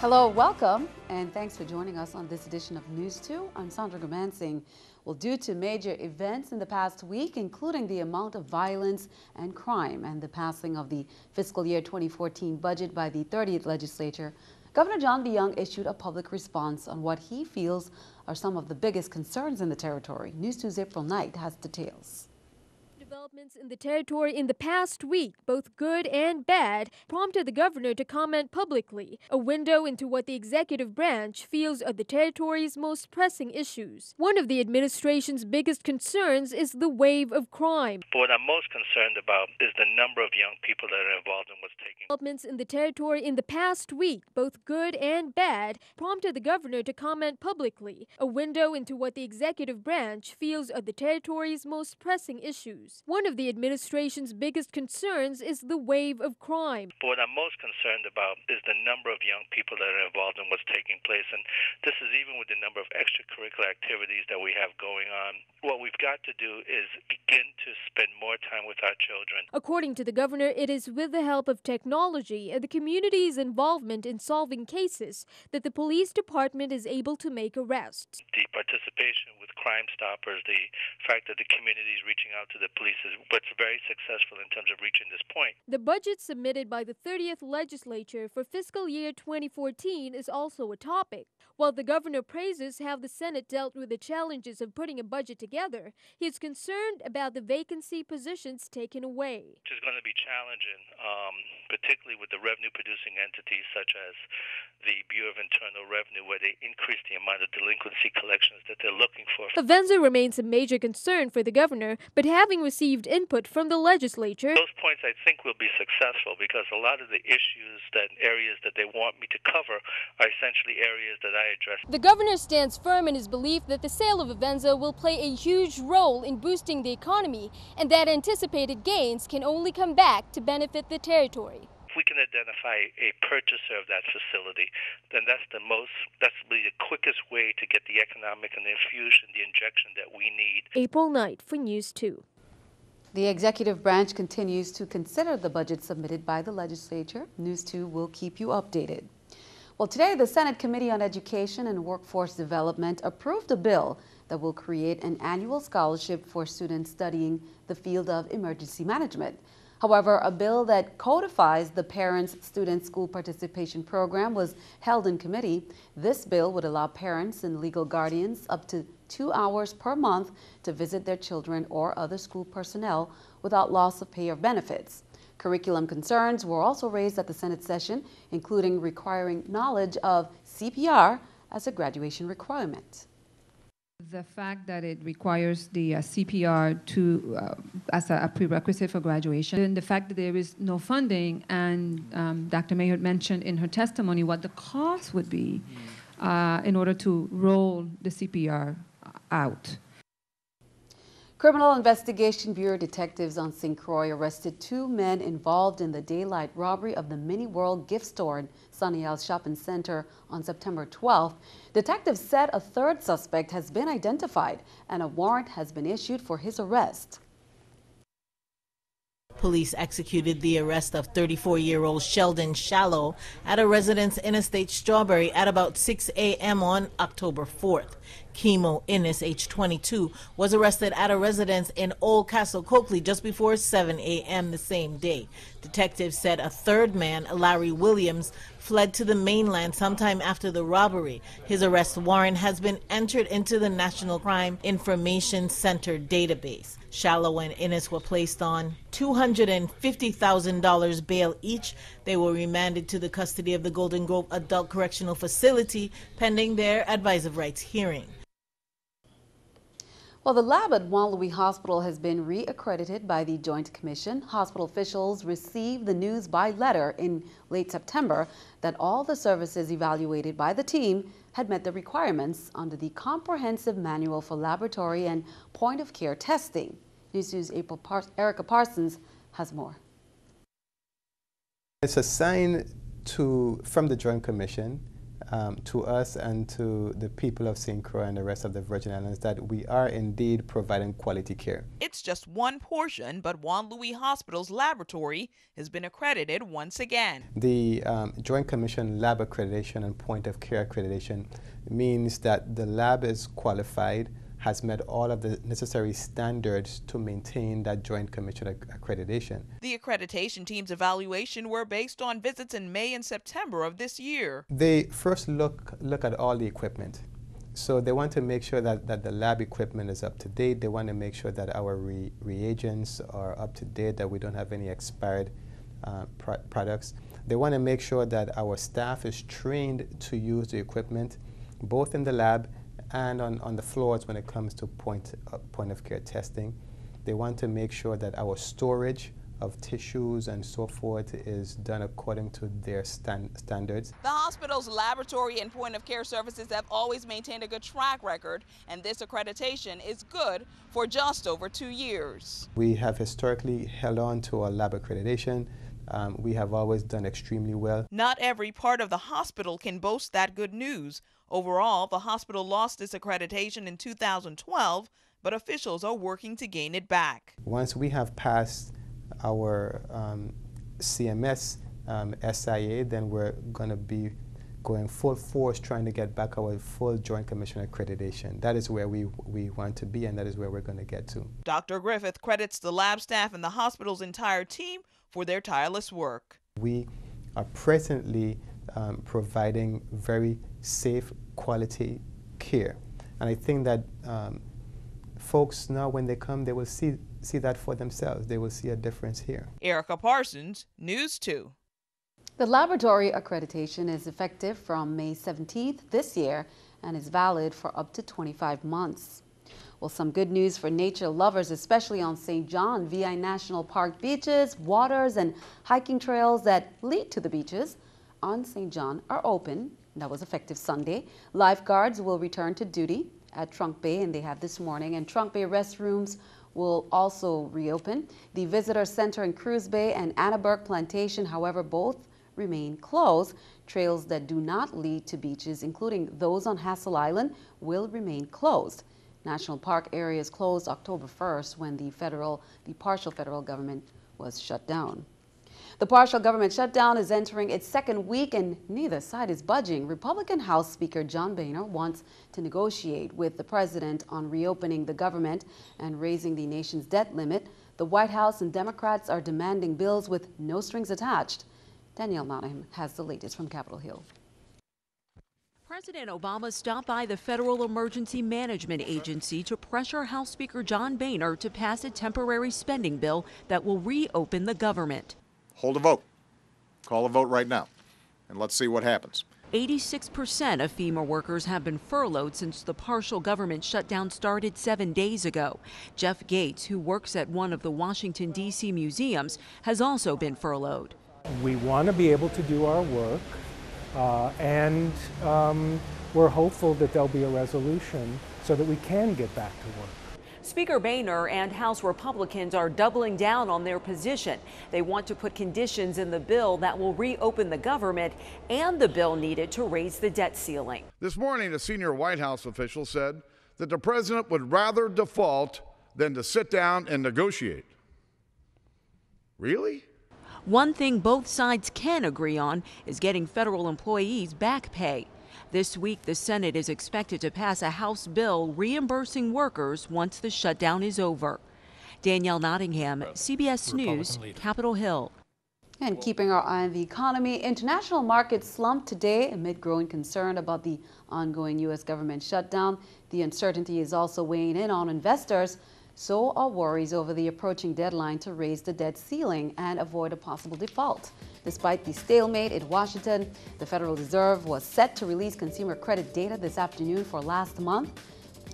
Hello, welcome, and thanks for joining us on this edition of News 2. I'm Sandra Gomansing. Well, due to major events in the past week, including the amount of violence and crime and the passing of the fiscal year 2014 budget by the 30th legislature, Governor Jongh issued a public response on what he feels are some of the biggest concerns in the territory. News 2's April Knight has details. Developments in the territory in the past week, both good and bad, prompted the governor to comment publicly, a window into what the executive branch feels are the territory's most pressing issues. One of the administration's biggest concerns is the wave of crime. What I'm most concerned about is the number of young people that are involved in what's taking place. Developments in the territory in the past week, both good and bad, prompted the governor to comment publicly, a window into what the executive branch feels are the territory's most pressing issues. One of the administration's biggest concerns is the wave of crime. What I'm most concerned about is the number of young people that are involved in what's taking place, and this is even with the number of extracurricular activities that we have going on. What we've got to do is begin to spend more time with our children. According to the governor, it is with the help of technology and the community's involvement in solving cases that the police department is able to make arrests. The participation with Crime Stoppers, the fact that the community is reaching out to the police is what's very successful in terms of reaching this point. The budget submitted by the 30th legislature for fiscal year 2014 is also a topic. While the governor praises how the Senate dealt with the challenges of putting a budget together, he is concerned about the vacancy positions taken away. Which is going to be challenging, particularly with the revenue-producing entities such as the Bureau of Internal Revenue, where they increase the amount of delinquency collections that they're looking for. Avenza remains a major concern for the governor, but having received input from the legislature, those points I think will be successful because a lot of the issues areas that they want me to cover are essentially areas that I address. The governor stands firm in his belief that the sale of Avenza will play a huge role in boosting the economy and that anticipated gains can only come back to benefit the territory. If we can identify a purchaser of that facility, then that's the quickest way to get the economic and the infusion, the injection that we need. April Knight for News 2. The executive branch continues to consider the budget submitted by the legislature. News 2 will keep you updated. Well, today the Senate Committee on Education and Workforce Development approved a bill that will create an annual scholarship for students studying the field of emergency management. However, a bill that codifies the Parents-Student School Participation Program was held in committee. This bill would allow parents and legal guardians up to 2 hours per month to visit their children or other school personnel without loss of pay or benefits. Curriculum concerns were also raised at the Senate session, including requiring knowledge of CPR as a graduation requirement. The fact that it requires the CPR as a prerequisite for graduation, and the fact that there is no funding, and Dr. Mayer mentioned in her testimony what the cost would be in order to roll the CPR out. Criminal Investigation Bureau detectives on St. Croix arrested 2 men involved in the daylight robbery of the Mini World gift store in Sunny Isles Shopping Center on September 12th. Detectives said a 3rd suspect has been identified and a warrant has been issued for his arrest. Police executed the arrest of 34-year-old Sheldon Shallow at a residence in Estate Strawberry at about 6 a.m. on October 4th. Kimo Innes, age 22, was arrested at a residence in Old Castle Coakley just before 7 a.m. the same day. Detectives said a 3rd man, Larry Williams, fled to the mainland sometime after the robbery. His arrest warrant has been entered into the National Crime Information Center database. Shallow and Innes were placed on $250,000 bail each. They were remanded to the custody of the Golden Grove Adult Correctional Facility pending their advisory rights hearing. Well, the lab at Juan Louis Hospital has been re-accredited by the Joint Commission. Hospital officials received the news by letter in late September that all the services evaluated by the team had met the requirements under the Comprehensive Manual for Laboratory and Point-of-Care Testing. News 2's Erica Parsons has more. It's a sign from the Joint Commission to us and to the people of St. Croix and the rest of the Virgin Islands that we are indeed providing quality care. It's just one portion, but Juan Louis Hospital's laboratory has been accredited once again. The Joint Commission Lab Accreditation and Point of Care Accreditation means that the lab is qualified, has met all of the necessary standards to maintain that Joint Commission accreditation. The accreditation team's evaluation were based on visits in May and September of this year. They first look at all the equipment. So they want to make sure that the lab equipment is up to date. They want to make sure that our reagents are up to date, that we don't have any expired products. They want to make sure that our staff is trained to use the equipment, both in the lab and on the floors when it comes to point of care testing. They want to make sure that our storage of tissues and so forth is done according to their standards. The hospital's laboratory and point of care services have always maintained a good track record, and this accreditation is good for just over 2 years. We have historically held on to our lab accreditation. We have always done extremely well. Not every part of the hospital can boast that good news. Overall, the hospital lost its accreditation in 2012, but officials are working to gain it back. Once we have passed our CMS SIA, then we're going to be going full force trying to get back our full Joint Commission accreditation. That is where we want to be, and that is where we're going to get to. Dr. Griffith credits the lab staff and the hospital's entire team for their tireless work. We are presently providing very safe, quality care. And I think that folks now, when they come, they will see that for themselves. They will see a difference here. Erica Parsons, News 2. The laboratory accreditation is effective from May 17th this year and is valid for up to 25 months. Well, some good news for nature lovers, especially on St. John. VI National Park beaches, waters, and hiking trails that lead to the beaches on St. John are open. That was effective Sunday. Lifeguards will return to duty at Trunk Bay, and they have this morning, and Trunk Bay restrooms will also reopen. The Visitor Center in Cruise Bay and Annaburg Plantation, however, both remain closed. Trails that do not lead to beaches, including those on Hassel Island, will remain closed. National Park areas closed October 1st when the partial federal government was shut down. The partial government shutdown is entering its second week and neither side is budging. Republican House Speaker John Boehner wants to negotiate with the president on reopening the government and raising the nation's debt limit. The White House and Democrats are demanding bills with no strings attached. Danielle Nottingham has the latest from Capitol Hill. President Obama stopped by the Federal Emergency Management Agency to pressure House Speaker John Boehner to pass a temporary spending bill that will reopen the government. Hold a vote. Call a vote right now, and let's see what happens. 86% of FEMA workers have been furloughed since the partial government shutdown started 7 days ago. Jeff Gates, who works at one of the Washington, D.C. museums, has also been furloughed. We want to be able to do our work, and we're hopeful that there'll be a resolution so that we can get back to work. Speaker Boehner and House Republicans are doubling down on their position. They want to put conditions in the bill that will reopen the government and the bill needed to raise the debt ceiling. This morning, a senior White House official said that the president would rather default than to sit down and negotiate. Really? One thing both sides can agree on is getting federal employees back pay. This week, the Senate is expected to pass a House bill reimbursing workers once the shutdown is over. Danielle Nottingham, CBS News, Capitol Hill. And keeping our eye on the economy, international markets slumped today amid growing concern about the ongoing U.S. government shutdown. The uncertainty is also weighing in on investors. So are worries over the approaching deadline to raise the debt ceiling and avoid a possible default. Despite the stalemate in Washington, the Federal Reserve was set to release consumer credit data this afternoon for last month.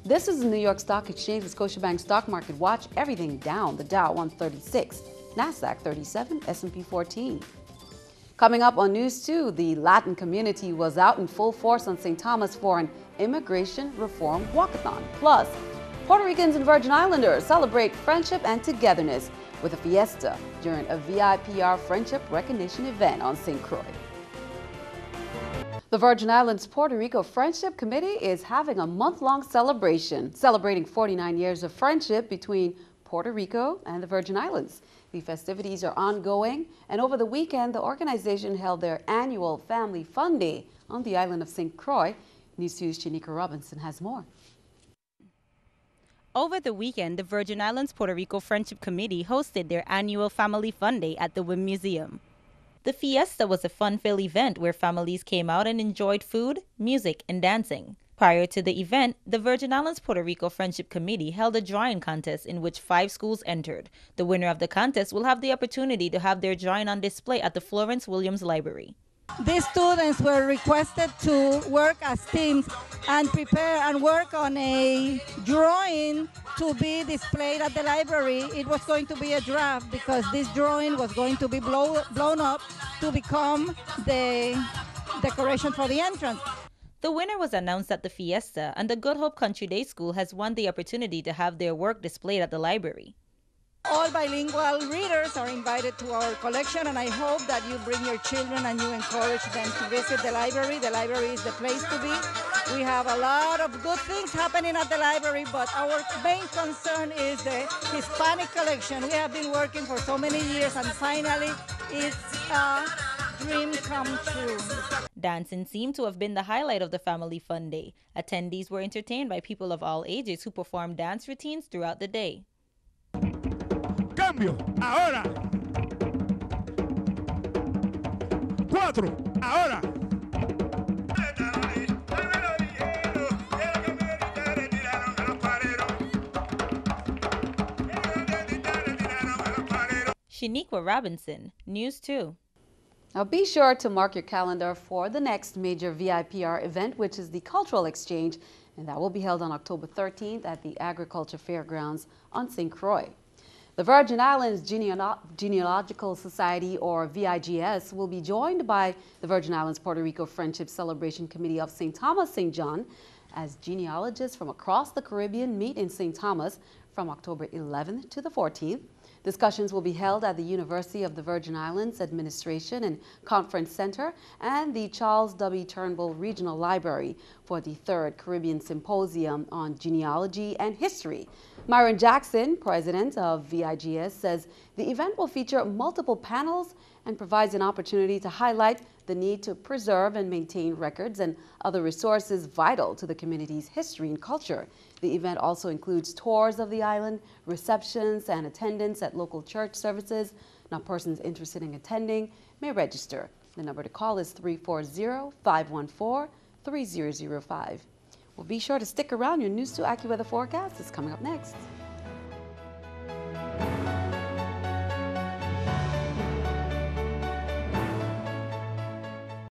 This is the New York Stock Exchange with Scotiabank Stock Market Watch. Everything down. The Dow 136, NASDAQ 37, S&P 14. Coming up on News 2, the Latin community was out in full force on St. Thomas for an immigration reform walkathon. Plus, Puerto Ricans and Virgin Islanders celebrate friendship and togetherness with a fiesta during a VIPR friendship recognition event on St. Croix. The Virgin Islands Puerto Rico Friendship Committee is having a month-long celebration, celebrating 49 years of friendship between Puerto Rico and the Virgin Islands. The festivities are ongoing, and over the weekend, the organization held their annual Family Fun Day on the island of St. Croix. NEWS2's Shanika Robinson has more. Over the weekend, the Virgin Islands Puerto Rico Friendship Committee hosted their annual Family Fun Day at the WIM Museum. The fiesta was a fun-filled event where families came out and enjoyed food, music, and dancing. Prior to the event, the Virgin Islands Puerto Rico Friendship Committee held a drawing contest in which 5 schools entered. The winner of the contest will have the opportunity to have their drawing on display at the Florence Williams Library. These students were requested to work as teams and prepare and work on a drawing to be displayed at the library. It was going to be a draft because this drawing was going to be blown up to become the decoration for the entrance. The winner was announced at the fiesta, and the Good Hope Country Day School has won the opportunity to have their work displayed at the library. All bilingual readers are invited to our collection, and I hope that you bring your children and you encourage them to visit the library. The library is the place to be. We have a lot of good things happening at the library, but our main concern is the Hispanic collection. We have been working for so many years, and finally it's a dream come true. Dancing seemed to have been the highlight of the Family Fun Day. Attendees were entertained by people of all ages who performed dance routines throughout the day. Cambio, ahora. 4, ahora. Shanika Robinson, NEWS2. Now be sure to mark your calendar for the next major VIPR event, which is the Cultural Exchange, and that will be held on October 13th at the Agriculture Fairgrounds on St. Croix. The Virgin Islands Genealogical Society, or VIGS, will be joined by the Virgin Islands Puerto Rico Friendship Celebration Committee of St. Thomas, St. John, as genealogists from across the Caribbean meet in St. Thomas from October 11th to the 14th. Discussions will be held at the University of the Virgin Islands Administration and Conference Center and the Charles W. Turnbull Regional Library for the 3rd Caribbean Symposium on Genealogy and History. Myron Jackson, president of VIGS, says the event will feature multiple panels and provides an opportunity to highlight the need to preserve and maintain records and other resources vital to the community's history and culture. The event also includes tours of the island, receptions, and attendance at local church services. Now, persons interested in attending may register. The number to call is 340-514-3005. Well, be sure to stick around. Your NEWS2 AccuWeather forecast is coming up next.